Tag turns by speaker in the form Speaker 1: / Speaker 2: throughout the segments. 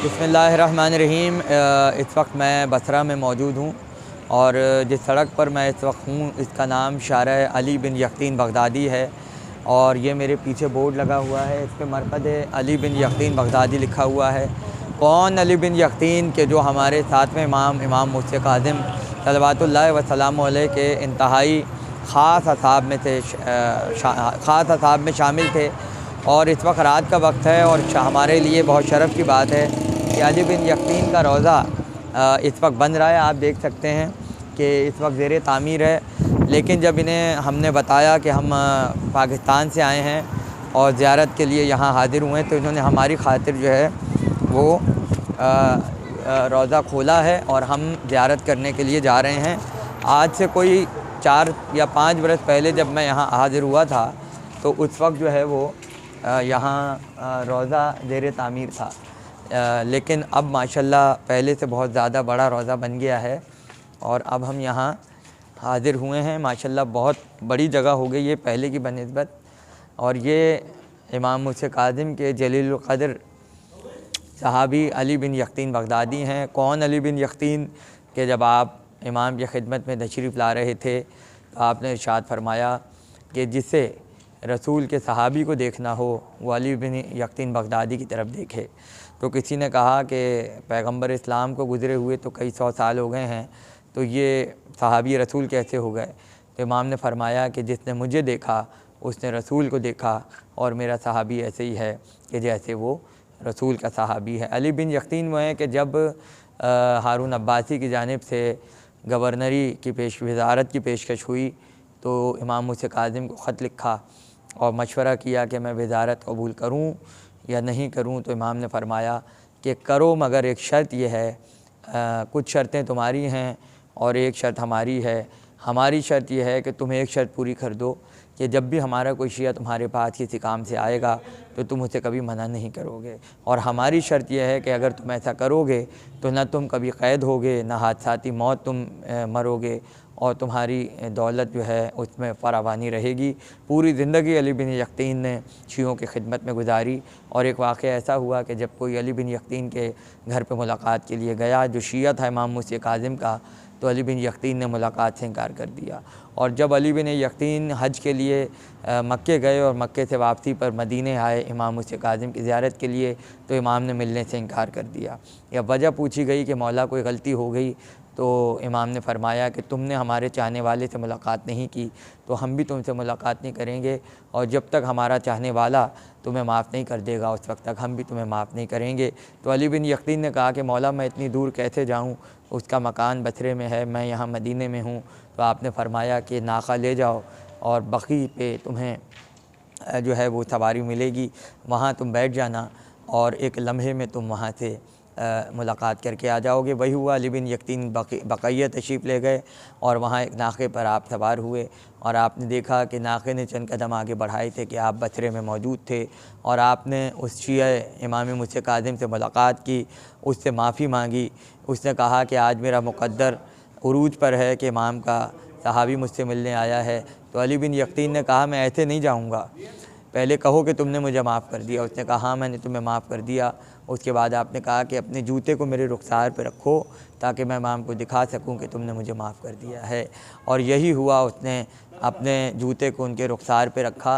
Speaker 1: बिस्मिल्लाहिर्रहमानिर्रहीम। इस वक्त मैं बसरा में मौजूद हूँ और जिस सड़क पर मैं इस वक्त हूँ इसका नाम शारह अली बिन यकीन बगदादी है। और ये मेरे पीछे बोर्ड लगा हुआ है, इस पर मरकज़ अली बिन यकीन बगदादी लिखा हुआ है। कौन अली बिन यकीन के जो हमारे सातवें इमाम मुर्शिद काज़िम सल्लल्लाहु व सलाम अलैहि के इंतहाई ख़ास असाब में थे, ख़ास असाब में शामिल थे। और इस वक्त रात का वक्त है और हमारे लिए बहुत शर्फ़ की बात है कि अली बिन यकीन का रोज़ा इस वक्त बन रहा है। आप देख सकते हैं कि इस वक्त ज़ेर तामीर है। लेकिन जब इन्हें हमने बताया कि हम पाकिस्तान से आए हैं और ज़ियारत के लिए यहाँ हाज़िर हुए हैं, तो इन्होंने हमारी खातिर जो है वो रोज़ा खोला है और हम ज़ियारत करने के लिए जा रहे हैं। आज से कोई 4 या 5 बरस पहले जब मैं यहाँ हाज़िर हुआ था तो उस वक्त जो है वो यहाँ रोज़ा ज़ेर तामीर था, लेकिन अब माशाल्लाह पहले से बहुत ज़्यादा बड़ा रोज़ा बन गया है और अब हम यहाँ हाज़िर हुए हैं। माशाल्लाह बहुत बड़ी जगह हो गई है पहले की बनिस्बत। और ये इमाम मुर्शिद काज़िम के जलीलुल क़द्र सहाबी अली बिन यकीन बगदादी हैं। कौन अली बिन यकीन के जब आप इमाम की खिदमत में तशरीफ़ ला रहे थे तो आपने इरशाद फरमाया कि जिसे रसूल के सहाबी को देखना हो वो अली बिन यकीन बगदादी की तरफ देखे। तो किसी ने कहा कि पैगंबर इस्लाम को गुज़रे हुए तो कई 100 साल हो गए हैं, तो ये सहाबी रसूल कैसे हो गए? तो इमाम ने फरमाया कि जिसने मुझे देखा उसने रसूल को देखा और मेरा सहाबी ऐसे ही है कि जैसे वो रसूल का सहाबी है। अली बिन यकीन वो है कि जब हारून अब्बासी की जानिब से गवर्नरी की वज़ारत की पेशकश हुई तो इमाम मुर्शिद काज़िम को ख़त लिखा और मशवरा किया कि मैं वज़ारत कबूल करूं या नहीं करूं। तो इमाम ने फरमाया कि करो, मगर एक शर्त यह है, कुछ शर्तें तुम्हारी हैं और एक शर्त हमारी है। हमारी शर्त यह है कि तुम एक शर्त पूरी कर दो कि जब भी हमारा कोई शिया तुम्हारे पास किसी काम से आएगा तो तुम उसे कभी मना नहीं करोगे। और हमारी शर्त यह है कि अगर तुम ऐसा करोगे तो न तुम कभी क़ैद होगे, न हादसाती मौत तुम मरोगे और तुम्हारी दौलत जो है उसमें फ़रावानी रहेगी। पूरी ज़िंदगी अली बिन यकीन ने शियों की खिदमत में गुजारी। और एक वाक़या ऐसा हुआ कि जब कोई अली बिन यकीन के घर पर मुलाकात के लिए गया जो शिया था इमाम मुर्शिद काज़िम का, तो अली बिन यकीन ने मुलाकात से इनकार कर दिया। और जब अली बिन यकीन हज के लिए मक्के गए और मक्के से वापसी पर मदीने आए इमाम मुर्शिद काज़िम की ज़ियारत के लिए, तो इमाम ने मिलने से इनकार कर दिया। या वजह पूछी गई कि मौला कोई गलती हो गई, तो इमाम ने फरमाया कि तुमने हमारे चाहने वाले से मुलाकात नहीं की तो हम भी तुमसे मुलाकात नहीं करेंगे, और जब तक हमारा चाहने वाला तुम्हें माफ़ नहीं कर देगा उस वक्त तक हम भी तुम्हें माफ़ नहीं करेंगे। तो अली बिन यकीन ने कहा कि मौला मैं इतनी दूर कैसे जाऊँ, उसका मकान बसरे में है, मैं यहाँ मदीने में हूँ। तो आपने फरमाया कि नाका ले जाओ और बकी पे तुम्हें जो है वो सवारी मिलेगी, वहाँ तुम बैठ जाना और एक लम्हे में तुम वहाँ से मुलाकात करके आ जाओगे। वही हुआ। अली बिन यकीन बक़ैया तशरीफ़ ले गए और वहाँ एक नाक़े पर आप सवार हुए और आपने देखा कि नाक़े ने चंद कदम आगे बढ़ाए थे कि आप बसरे में मौजूद थे और आपने उस शिया इमाम मुर्शिद काज़िम से मुलाकात की, उससे माफ़ी मांगी। उसने कहा कि आज मेरा मुक़द्दर उरूज पर है कि इमाम का सहाबी मुझसे मिलने आया है। तो अली बिन यकीन ने कहा मैं ऐसे नहीं जाऊँगा, पहले कहो कि तुमने मुझे माफ़ कर दिया। उसने कहा हाँ मैंने तुम्हें माफ़ कर दिया। उसके बाद आपने कहा कि अपने जूते को मेरे रुखसार पर रखो ताकि मैं इमाम को दिखा सकूं कि तुमने मुझे माफ़ कर दिया है। और यही हुआ, उसने अपने जूते को उनके रुखसार पर रखा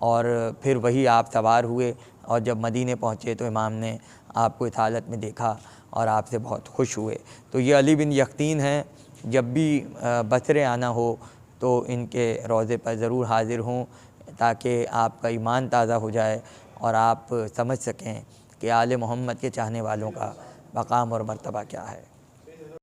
Speaker 1: और फिर वही आप सवार हुए। और जब मदीने पहुँचे तो इमाम ने आपको इस हालत में देखा और आपसे बहुत खुश हुए। तो ये अली बिन यकीन हैं। जब भी बसरे आना हो तो इनके रोज़े पर ज़रूर हाज़िर हों ताकि आपका ईमान ताज़ा हो जाए और आप समझ सकें कि आले मोहम्मद के चाहने वालों का मकाम और मर्तबा क्या है।